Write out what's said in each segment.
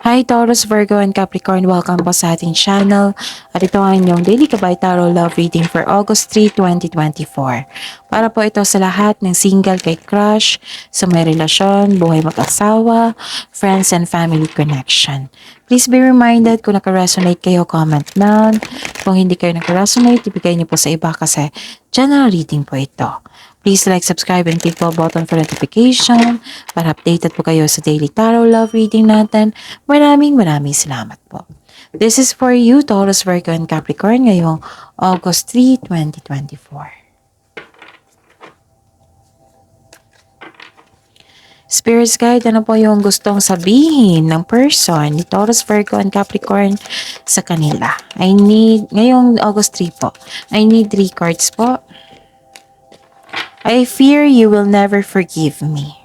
Hi Taurus, Virgo, and Capricorn. Welcome po sa ating channel. At ito ang inyong Daily Kabay Tarot Love Reading for August 3, 2024. Para po ito sa lahat ng single kay crush, sa may relasyon, buhay mag-asawa, friends and family connection. Please be reminded kung naka-resonate kayo, comment down. Kung hindi kayo naka-resonate, ibigay niyo po sa iba kasi general reading po ito. Please like, subscribe, and click the button for notification para updated po kayo sa daily tarot love reading natin. Maraming salamat po. This is for you, Taurus, Virgo, and Capricorn ngayong August 3, 2024. Spirits Guide, ano po yung gustong sabihin ng person ni Taurus, Virgo, and Capricorn sa kanila? Ngayong August 3 po, I need 3 cards po. I fear you will never forgive me.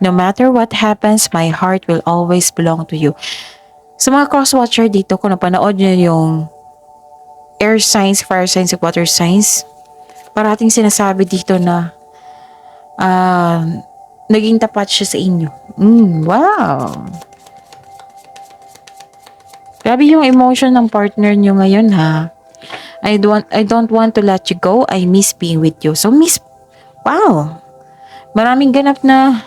No matter what happens, my heart will always belong to you. Sa mga cross-watcher dito, kung napanood nyo yung air signs, fire signs, water signs, parating sinasabi dito na naging tapat siya sa inyo. Wow! Grabe yung emotion ng partner nyo ngayon, ha? I don't want to let you go. I miss being with you. So, wow! Maraming ganap na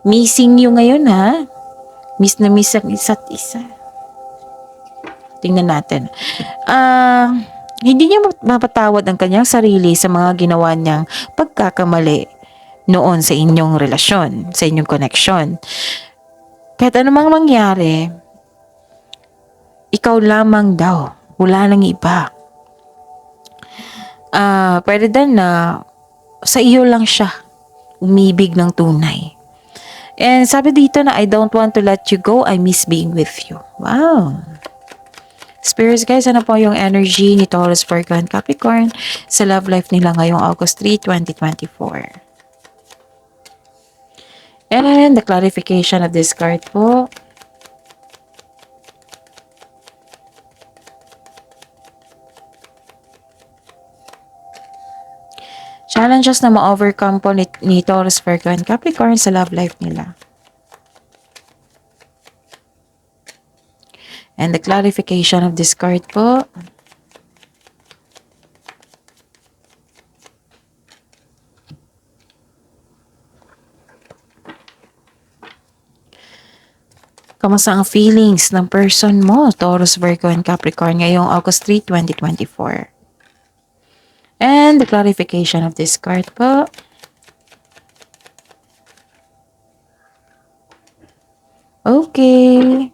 missing you ngayon, ha? Miss na miss ang isa't isa. Tingnan natin. Hindi niya mapatawad ang kanyang sarili sa mga ginawa niyang pagkakamali noon sa inyong relasyon, sa inyong koneksyon. Kahit anumang mangyari, ikaw lamang daw. Wala nang iba. Pwede din na sa iyo lang siya umibig ng tunay. And sabi dito na, I don't want to let you go. I miss being with you. Wow. Spirits guys, ano po yung energy ni Taurus, Virgo, and Capricorn sa love life nila ngayong August 3, 2024? And the clarification of this card po. Challenges na ma-overcome po ni Taurus, Virgo, and Capricorn sa love life nila. And the clarification of this card po. Kamusta ang feelings ng person mo, Taurus, Virgo, and Capricorn ngayong August 3, 2024? And the clarification of this card po. Okay.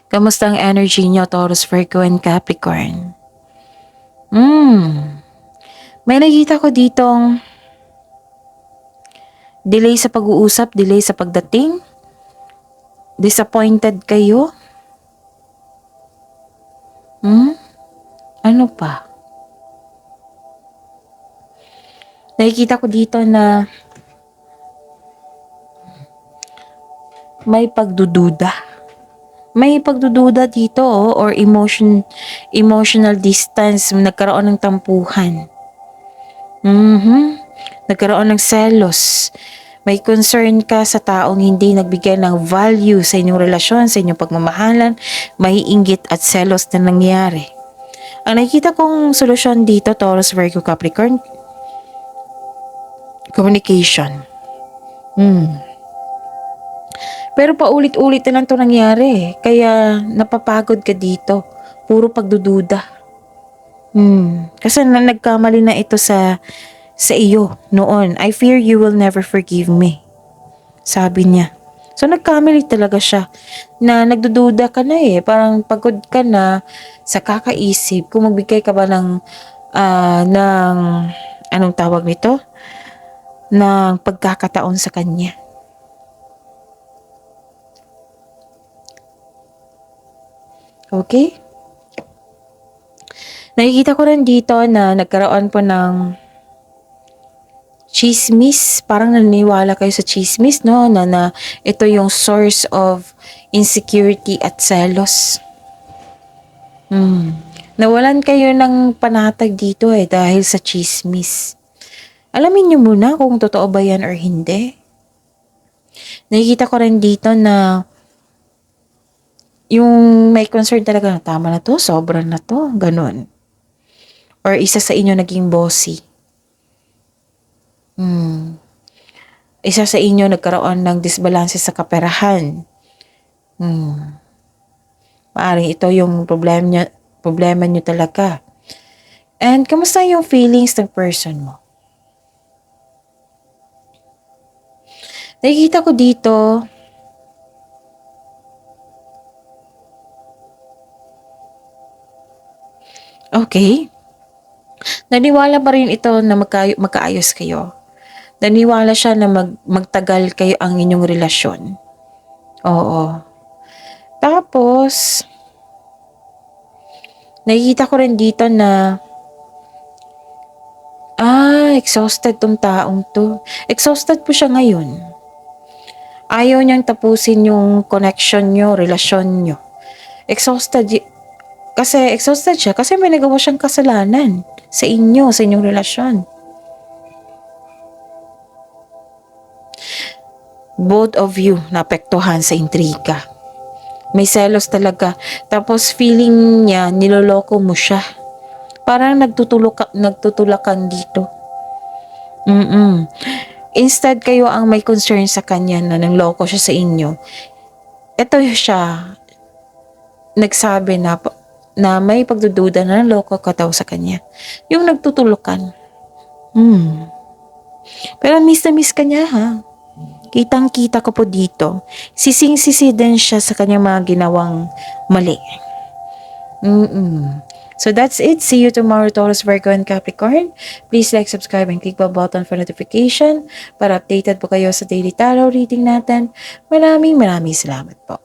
Kamusta ang energy nyo, Taurus, Virgo, and Capricorn? May nakita ko ditong delay sa pag-uusap, delay sa pagdating. Disappointed kayo? Ano pa? Nakikita ko dito na may pagdududa. May pagdududa dito or emotional distance, nagkaroon ng tampuhan. Nagkaroon ng selos. May concern ka sa taong hindi nagbigay ng value sa inyong relasyon, sa inyong pagmamahalan, may inggit at selos na nangyari. Ang nakikita kong solusyon dito, Taurus, Virgo, Capricorn, communication. Pero paulit-ulit na lang ito nangyari. Kaya napapagod ka dito. Puro pagdududa. Kasi nagkamali na ito sa iyo noon. I fear you will never forgive me. Sabi niya. So nagkamali talaga siya. Na nagdududa ka na eh. Parang pagod ka na sa kakaisip. Kung magbigay ka ba ng anong tawag nito? Ng pagkakataon sa kanya. Okay? Nakikita ko rin dito na nagkaroon po ng chismis. Parang naniniwala kayo sa chismis, no? Na ito yung source of insecurity at selos. Nawalan kayo ng panatag dito dahil sa chismis. Alamin niyo muna kung totoo ba yan or hindi. Nakikita ko rin dito na yung may concern talaga na tama na to, sobra na to, ganun. Or isa sa inyo naging bossy. Isa sa inyo nagkaroon ng disbalanse sa kaperahan. Maaring ito yung problema nyo talaga. And kamusta yung feelings ng person mo? Nakikita ko dito, okay, naniwala pa rin ito na magkaayos kayo. Naniwala siya na magtagal kayo ang inyong relasyon. Oo. Tapos, nakikita ko rin dito na exhausted tong taong to. Exhausted po siya ngayon. Ayaw niyang tapusin yung connection nyo, relasyon nyo. Exhausted siya kasi may nagawa siyang kasalanan sa inyong relasyon. Both of you naapektuhan sa intriga. May selos talaga. Tapos feeling niya, niloloko mo siya. Parang nagtutulakan dito. Instead kayo ang may concern sa kanya na nangloko siya sa inyo. Ito siya, nagsabi na may pagdududa na nanloko ka daw sa kanya. Yung nagtutulukan. Pero miss na miss ka niya ha. Kitang-kita ko po dito. Sising-sisi din siya sa kanyang mga ginawang mali. So that's it. See you tomorrow, Taurus, Virgo, and Capricorn. Please like, subscribe, and click the button for notification para updated po kayo sa daily tarot reading natin. Maraming salamat po.